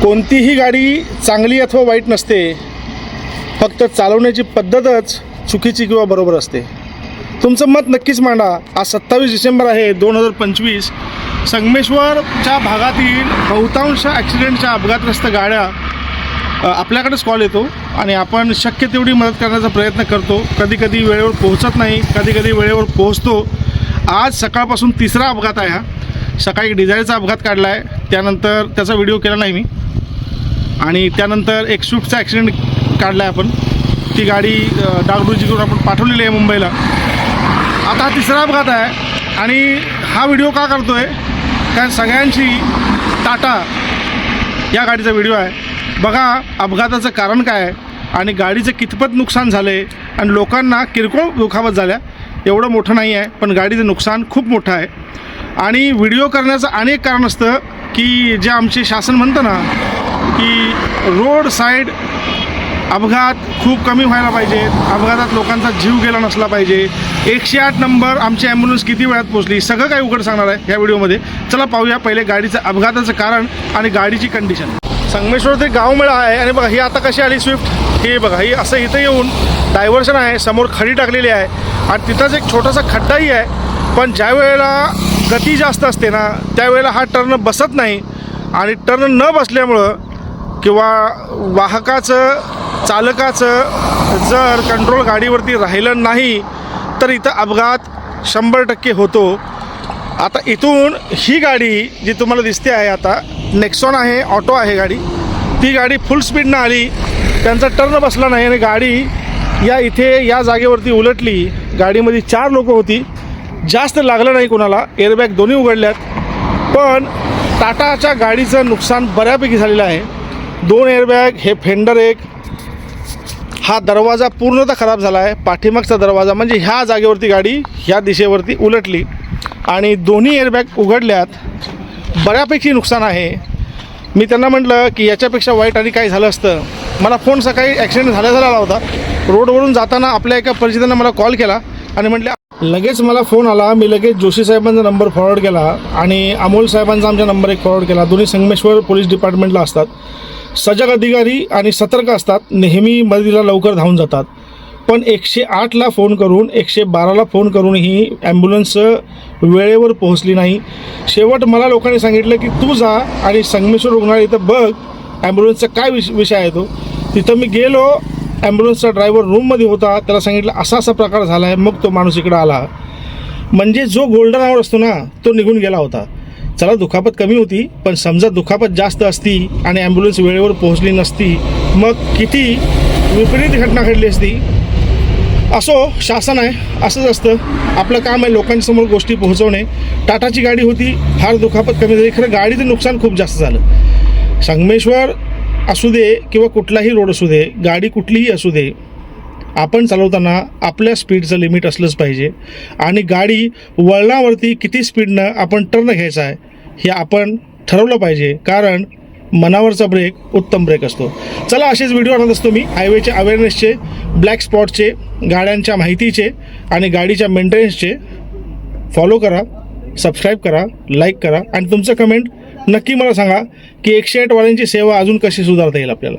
कोणतीही गाडी चांगली अथवा वाईट नसते, फक्त चालवण्याची पद्धतच चुकीची किंवा बरोबर असते. तुमचं मत नक्कीच मांडा. आज 27 डिसेंबर आहे 2025. संगमेश्वरच्या भागातील बहुतांश ॲक्सिडेंटच्या अपघातग्रस्त गाड्या आपल्याकडेच कॉल येतो आणि आपण शक्य तेवढी मदत करण्याचा प्रयत्न करतो. कधी कधी वेळेवर पोहोचत नाही, कधी कधी वेळेवर पोहोचतो. आज सकाळपासून तिसरा अपघात आहे. हा सकाळी डिझायरचा अपघात काढला आहे, त्यानंतर त्याचा व्हिडिओ केला नाही मी, आणि त्यानंतर एक स्विफ्टचा ॲक्सिडेंट काढला आहे आपण. ती गाडी डागडुजी करून आपण पाठवलेली आहे मुंबईला. आता हा तिसरा अपघात आहे आणि हा व्हिडिओ का करतो आहे, कारण सगळ्यांची टाटा या गाडीचा व्हिडिओ आहे. बघा अपघाताचं कारण काय आहे आणि गाडीचं कितपत नुकसान झालं आहे. आणि लोकांना किरकोळ दुखापत झाल्या, एवढं मोठं नाही आहे, पण गाडीचं नुकसान खूप मोठं आहे. आणि व्हिडिओ करण्याचं अनेक कारण असतं की जे आमचे शासन म्हणतं ना की रोड साईड अपघात खूप कमी व्हायला पाहिजेत, अपघातात लोकांचा जीव गेला नसला पाहिजे. 108 नंबर आमची ॲम्ब्युलन्स किती वेळात पोहोचली, सगळं काही उघड सांगणार आहे या व्हिडिओमध्ये. चला पाहूया पहिले गाडीचं अपघाताचं कारण आणि गाडीची कंडिशन. संगमेश्वर ते गावमेळा आहे आणि बघा ही आता कशी आली स्विफ्ट. हे बघा ही असं इथं येऊन डायव्हर्शन आहे, समोर खडी टाकलेली आहे आणि तिथंच एक छोटासा खड्डाही आहे. पण ज्या वेळेला गती जास्त असते ना त्यावेळेला हा टर्न बसत नाही, आणि टर्न न बसल्यामुळं किंवा वाहकाचं चालकाचं जर कंट्रोल गाडीवरती राहिलं नाही तर इथं अपघात 100% होतो. आता इथून ही गाडी जी तुम्हाला दिसते आहे आता नेक्सॉन आहे, ऑटो आहे गाडी. ती गाडी फुल स्पीडनं आली, त्यांचा टर्न बसला नाही आणि गाडी इथे या जागेवरती उलटली. गाडीमध्ये 4 लोकं होती, जास्त लागलं नाही कोणाला, एअरबॅग दोन्ही उघडल्यात. पण टाटाच्या गाडीचं नुकसान बऱ्यापैकी झालेलं आहे. 2 एअरबॅग, हे फेंडर एक, हा दरवाजा पूर्णतः खराब झाला आहे, पाठीमागचा दरवाजा. म्हणजे ह्या जागेवरती गाडी ह्या दिशेवरती उलटली आणि दोन्ही एअरबॅग उघडल्यात. बऱ्यापैकी नुकसान आहे. मी त्यांना म्हटलं की याच्यापेक्षा वाईट आणि काय झालं असतं. मला फोन सकाळी ॲक्सिडेंट झाला होता. रोडवरून जाताना आपल्या एका परिचितांना मला कॉल केला आणि म्हटले, लगेच मला फोन आला. मी लगेच जोशी साहेबांचा नंबर फॉरवर्ड केला आणि अमोल साहेबांचा आमचा नंबर एक फॉरवर्ड केला. दोन्ही संगमेश्वर पोलीस डिपार्टमेंटला असतात, सजग अधिकारी आणि सतर्क असतात, नेहमी मदतीला लवकर धावून जातात. पण 108ला फोन करून 112ला फोन करूनही ॲम्ब्युलन्स वेळेवर पोहोचली नाही. शेवट मला लोकांनी सांगितलं की तू जा आणि संगमेश्वर रुग्णालय इथं बघ ॲम्ब्युलन्सचा काय विषय आहे तो. तिथं मी गेलो, ॲम्ब्युलन्सचा ड्रायव्हर रूममध्ये होता, त्याला सांगितलं असा प्रकार झाला आहे. मग तो माणूस इकडं आला. म्हणजे जो गोल्डन आवर असतो ना तो निघून गेला होता. चला दुखापत कमी होती, पण समजा दुखापत जास्त असती आणि ॲम्ब्युलन्स वेळेवर पोहोचली नसती मग किती विपरीत घटना घडली असती. असो, शासन आहे, असंच असतं. आपलं काम आहे लोकांच्यासमोर गोष्टी पोहोचवणे. टाटाची गाडी होती, फार दुखापत कमी झाली, खरं गाडीचं नुकसान खूप जास्त झालं. संगमेश्वर असू दे किंवा कुठलाही रोड असू दे, गाडी कुठलीही असू दे, आपण चालवताना आपल्या स्पीडचं लिमिट असलंच पाहिजे. आणि गाडी वळणावरती किती स्पीडनं आपण टर्न घ्यायचा आहे हे आपण ठरवलं पाहिजे, कारण मनावरचा ब्रेक उत्तम ब्रेक असतो. चला असेच व्हिडिओ आणत असतो मी हायवेच्या अवेअरनेसचे, ब्लॅक स्पॉटचे, गाड्यांच्या माहितीचे आणि गाडीच्या मेंटेनन्सचे. फॉलो करा, सबस्क्राईब करा, लाईक करा आणि तुमचं कमेंट नक्की मला सांगा की 108 वाल्यांची सेवा अजून कशी सुधारता येईल आपल्याला.